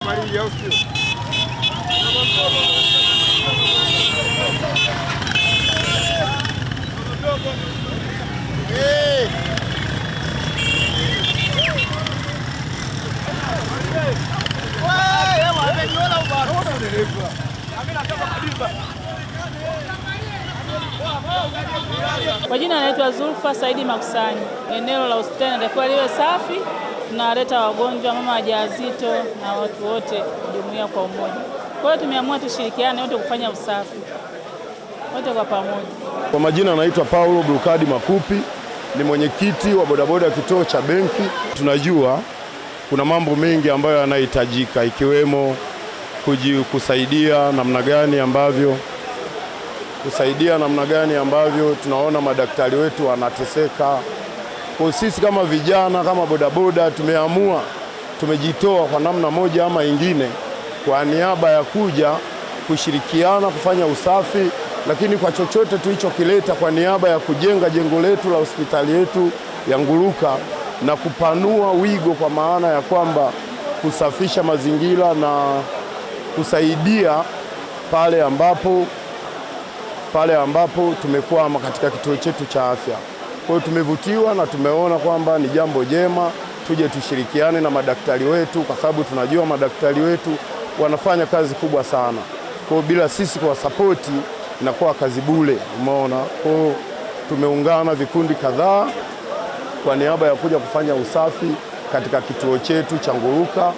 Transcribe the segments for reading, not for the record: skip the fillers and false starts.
malili au sio? Kwa jina anaitwa Zulfa Saidi Makusanyi. Eneo la hospitali linatakiwa liwe safi, tunaleta wagonjwa, mama wajawazito na watu wote jumuiya kwa umoja. Kwa hiyo tumeamua tushirikiane wote kufanya usafi wote kwa pamoja. Kwa majina anaitwa Paulo Brukadi Makupi, ni mwenyekiti wa bodaboda kituo cha benki. Tunajua kuna mambo mengi ambayo yanahitajika ikiwemo kusaidia namna gani ambavyo tunaona madaktari wetu wanateseka. Kwa sisi kama vijana, kama bodaboda, tumejitoa kwa namna moja ama ingine kwa niaba ya kuja kushirikiana kufanya usafi, lakini kwa chochote tulichokileta kwa niaba ya kujenga jengo letu la hospitali yetu ya Nguruka na kupanua wigo, kwa maana ya kwamba kusafisha mazingira na kusaidia pale ambapo tumekwama katika kituo chetu cha afya. Kwa hiyo tumevutiwa na tumeona kwamba ni jambo jema tuje tushirikiane na madaktari wetu, kwa sababu tunajua madaktari wetu wanafanya kazi kubwa sana. Kwa hiyo bila sisi kwa sapoti inakuwa kazi bure, umeona. Kwa hiyo tumeungana vikundi kadhaa kwa niaba ya kuja kufanya usafi katika kituo chetu cha Nguruka,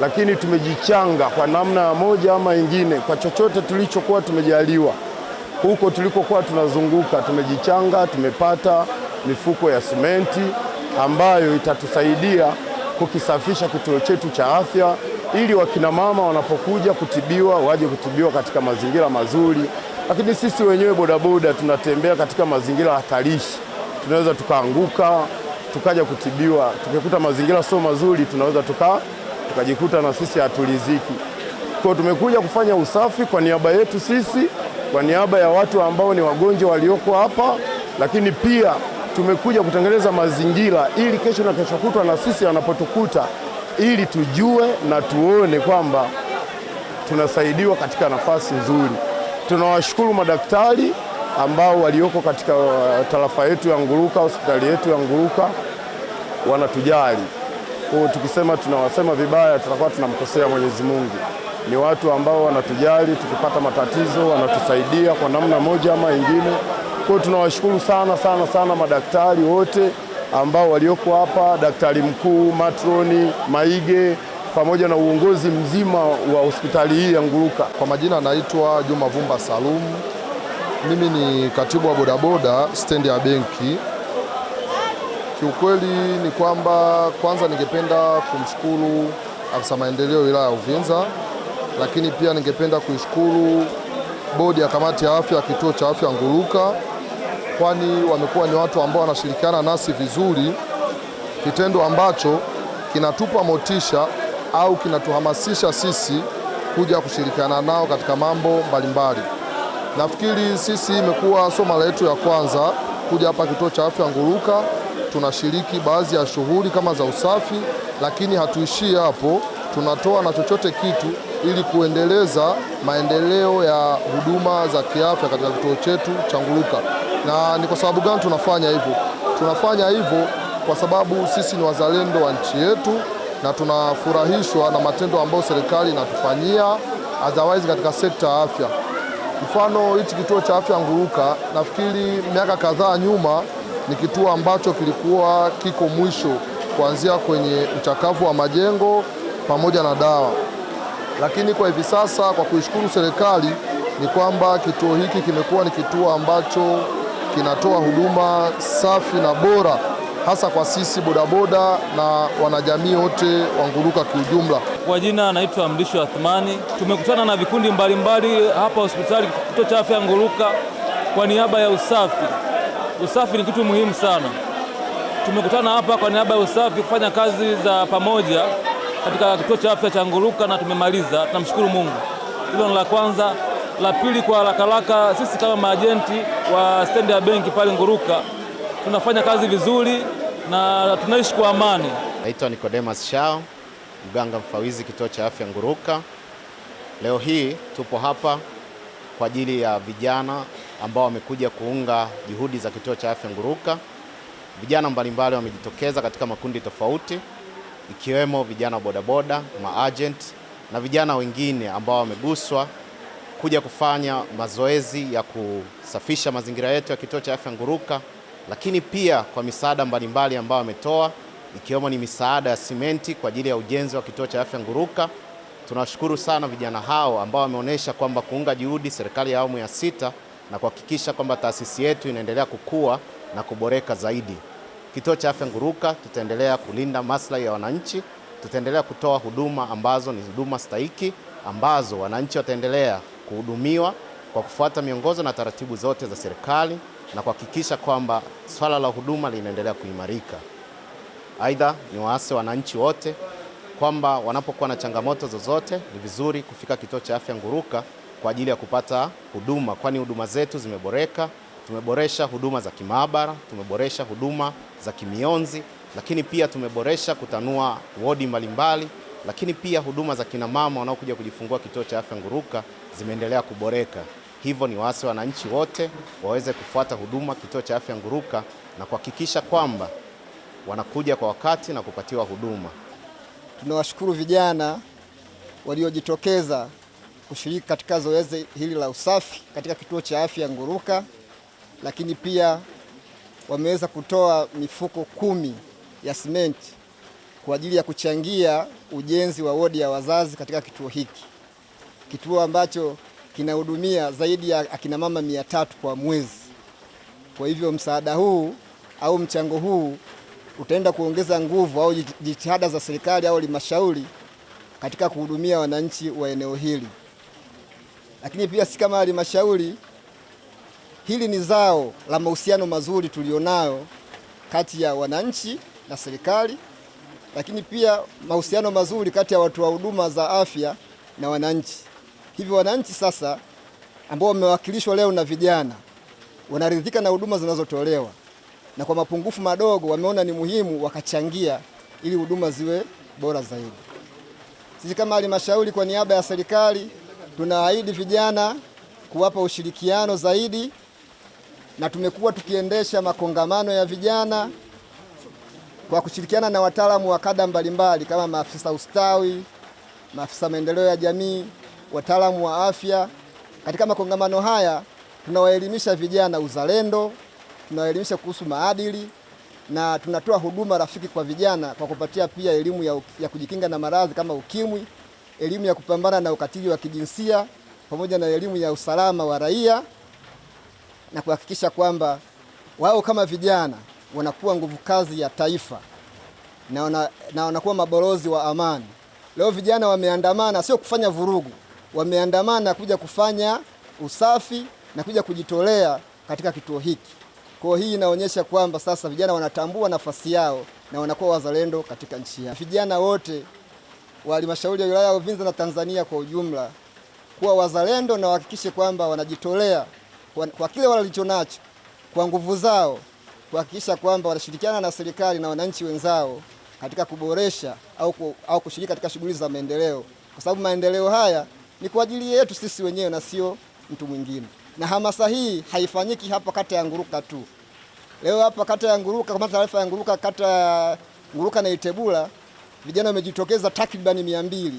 lakini tumejichanga kwa namna moja ama ingine kwa chochote tulichokuwa tumejaliwa. Huko tulikokuwa tunazunguka tumejichanga, tumepata mifuko ya simenti ambayo itatusaidia kukisafisha kituo chetu cha afya, ili wakina mama wanapokuja kutibiwa waje kutibiwa katika mazingira mazuri. Lakini sisi wenyewe bodaboda tunatembea katika mazingira hatarishi, tunaweza tukaanguka tukaja kutibiwa. Tukikuta mazingira sio mazuri, tunaweza tukajikuta na sisi hatuliziki. Kwa tumekuja kufanya usafi kwa niaba yetu sisi, kwa niaba ya watu ambao ni wagonjwa walioko hapa, lakini pia tumekuja kutengeneza mazingira ili kesho na kesho kutwa na sisi wanapotukuta, ili tujue na tuone kwamba tunasaidiwa katika nafasi nzuri. Tunawashukuru madaktari ambao walioko katika tarafa yetu ya Nguruka, hospitali yetu ya Nguruka, wanatujali. Kwa tukisema tunawasema vibaya tutakuwa tunamkosea Mwenyezi Mungu. Ni watu ambao wanatujali, tukipata matatizo wanatusaidia kwa namna moja ama ingine. Kwa tunawashukuru sana madaktari wote ambao walioko hapa, daktari mkuu, matroni, maige, pamoja na uongozi mzima wa hospitali hii ya Nguruka. Kwa majina naitwa Juma Vumba Salum. Mimi ni katibu wa bodaboda stendi ya benki. Kiukweli ni kwamba kwanza ningependa kumshukuru afisa maendeleo wilaya ya Uvinza, lakini pia ningependa kuishukuru bodi ya kamati ya afya kituo cha afya Nguruka, kwani wamekuwa ni watu ambao wanashirikiana nasi vizuri, kitendo ambacho kinatupa motisha au kinatuhamasisha sisi kuja kushirikiana nao katika mambo mbalimbali. Nafikiri sisi imekuwa sio mara yetu ya kwanza kuja hapa kituo cha afya Nguruka. Tunashiriki baadhi ya shughuli kama za usafi, lakini hatuishii hapo, tunatoa na chochote kitu ili kuendeleza maendeleo ya huduma za kiafya katika kituo chetu cha Nguruka. Na ni kwa sababu gani tunafanya hivyo? Tunafanya hivyo kwa sababu sisi ni wazalendo wa nchi yetu na tunafurahishwa na matendo ambayo serikali inatufanyia otherwise katika sekta ya afya. Mfano, hichi kituo cha afya Nguruka, nafikiri miaka kadhaa nyuma ni kituo ambacho kilikuwa kiko mwisho kuanzia kwenye uchakavu wa majengo pamoja na dawa. Lakini kwa hivi sasa, kwa kuishukuru serikali, ni kwamba kituo hiki kimekuwa ni kituo ambacho kinatoa huduma safi na bora, hasa kwa sisi bodaboda na wanajamii wote wa Nguruka kiujumla. Kwa jina naitwa Mlisho Athmani. Tumekutana na vikundi mbalimbali hapa hospitali kituo cha afya Nguruka kwa niaba ya usafi. Usafi ni kitu muhimu sana. Tumekutana hapa kwa niaba ya usafi kufanya kazi za pamoja katika kituo cha afya cha Nguruka na tumemaliza. Tunamshukuru Mungu. Hilo ni la kwanza. La pili, kwa haraka, sisi kama maajenti wa stendi ya benki pale Nguruka tunafanya kazi vizuri na tunaishi kwa amani. Naitwa Nicodemus Shao, mganga mfawizi kituo cha afya Nguruka. Leo hii tupo hapa kwa ajili ya vijana ambao wamekuja kuunga juhudi za kituo cha afya Nguruka. Vijana mbalimbali wamejitokeza katika makundi tofauti, ikiwemo vijana bodaboda, maagent na vijana wengine ambao wameguswa kuja kufanya mazoezi ya kusafisha mazingira yetu ya kituo cha afya Nguruka, lakini pia kwa misaada mbalimbali ambao wametoa, ikiwemo ni misaada ya simenti kwa ajili ya ujenzi wa kituo cha afya Nguruka. Tunawashukuru sana vijana hao ambao wameonyesha kwamba kuunga juhudi serikali ya awamu ya 6 na kuhakikisha kwamba taasisi yetu inaendelea kukua na kuboreka zaidi. Kituo cha afya Nguruka tutaendelea kulinda maslahi ya wananchi, tutaendelea kutoa huduma ambazo ni huduma stahiki, ambazo wananchi wataendelea kuhudumiwa kwa kufuata miongozo na taratibu zote za serikali na kuhakikisha kwamba swala la huduma linaendelea kuimarika. Aidha, ni waase wananchi wote kwamba wanapokuwa na changamoto zozote ni vizuri kufika kituo cha afya Nguruka kwa ajili ya kupata huduma, kwani huduma zetu zimeboreka. Tumeboresha huduma za kimaabara, tumeboresha huduma za kimionzi, lakini pia tumeboresha kutanua wodi mbalimbali, lakini pia huduma za kina mama wanaokuja kujifungua kituo cha afya Nguruka zimeendelea kuboreka. Hivyo ni waase wananchi wote waweze kufuata huduma kituo cha afya Nguruka na kuhakikisha kwamba wanakuja kwa wakati na kupatiwa huduma. Tunawashukuru vijana waliojitokeza kushiriki katika zoezi hili la usafi katika kituo cha afya Nguruka, lakini pia wameweza kutoa mifuko 10 ya simenti kwa ajili ya kuchangia ujenzi wa wodi ya wazazi katika kituo hiki, kituo ambacho kinahudumia zaidi ya akina mama 300 kwa mwezi. Kwa hivyo msaada huu au mchango huu utaenda kuongeza nguvu au jitihada za serikali au halmashauri katika kuhudumia wananchi wa eneo hili. Lakini pia si kama halmashauri, hili ni zao la mahusiano mazuri tulionayo kati ya wananchi na serikali, lakini pia mahusiano mazuri kati ya watu wa huduma za afya na wananchi. Hivyo wananchi sasa ambao wamewakilishwa leo na vijana wanaridhika na huduma zinazotolewa, na kwa mapungufu madogo wameona ni muhimu wakachangia ili huduma ziwe bora zaidi. Sisi kama halmashauri kwa niaba ya serikali tunaahidi vijana kuwapa ushirikiano zaidi, na tumekuwa tukiendesha makongamano ya vijana kwa kushirikiana na wataalamu wa kada mbalimbali kama maafisa ustawi, maafisa maendeleo ya jamii, wataalamu wa afya. Katika makongamano haya tunawaelimisha vijana uzalendo, tunawaelimisha kuhusu maadili, na tunatoa huduma rafiki kwa vijana kwa kupatia pia elimu ya kujikinga na maradhi kama ukimwi, elimu ya kupambana na ukatili wa kijinsia, pamoja na elimu ya usalama wa raia, na kuhakikisha kwamba wao kama vijana wanakuwa nguvu kazi ya taifa na wanakuwa mabalozi wa amani. Leo vijana wameandamana, sio kufanya vurugu, wameandamana kuja kufanya usafi na kuja kujitolea katika kituo hiki. Kwa hii inaonyesha kwamba sasa vijana wanatambua nafasi yao na wanakuwa wazalendo katika nchi yao. Vijana wote wa halmashauri ya wilaya ya Uvinza na Tanzania kwa ujumla kuwa wazalendo na wahakikishe kwamba wanajitolea kwa kile walichonacho, kwa nguvu zao, kuhakikisha kwamba wanashirikiana na serikali na wananchi wenzao katika kuboresha au kushiriki katika shughuli za maendeleo, kwa sababu maendeleo haya ni kwa ajili yetu sisi wenyewe na sio mtu mwingine. Na hamasa hii haifanyiki hapa kata ya Nguruka tu. Leo hapa kata ya Nguruka, kama taarifa ya Nguruka, kata ya Nguruka na Itebula, vijana wamejitokeza takribani 200.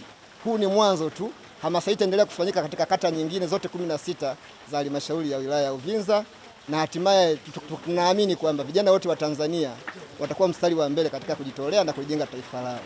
Huu ni mwanzo tu. Hamasa hii itaendelea kufanyika katika kata nyingine zote 16 za halmashauri ya wilaya ya Uvinza, na hatimaye tunaamini kwamba vijana wote wa Tanzania watakuwa mstari wa mbele katika kujitolea na kujenga taifa lao.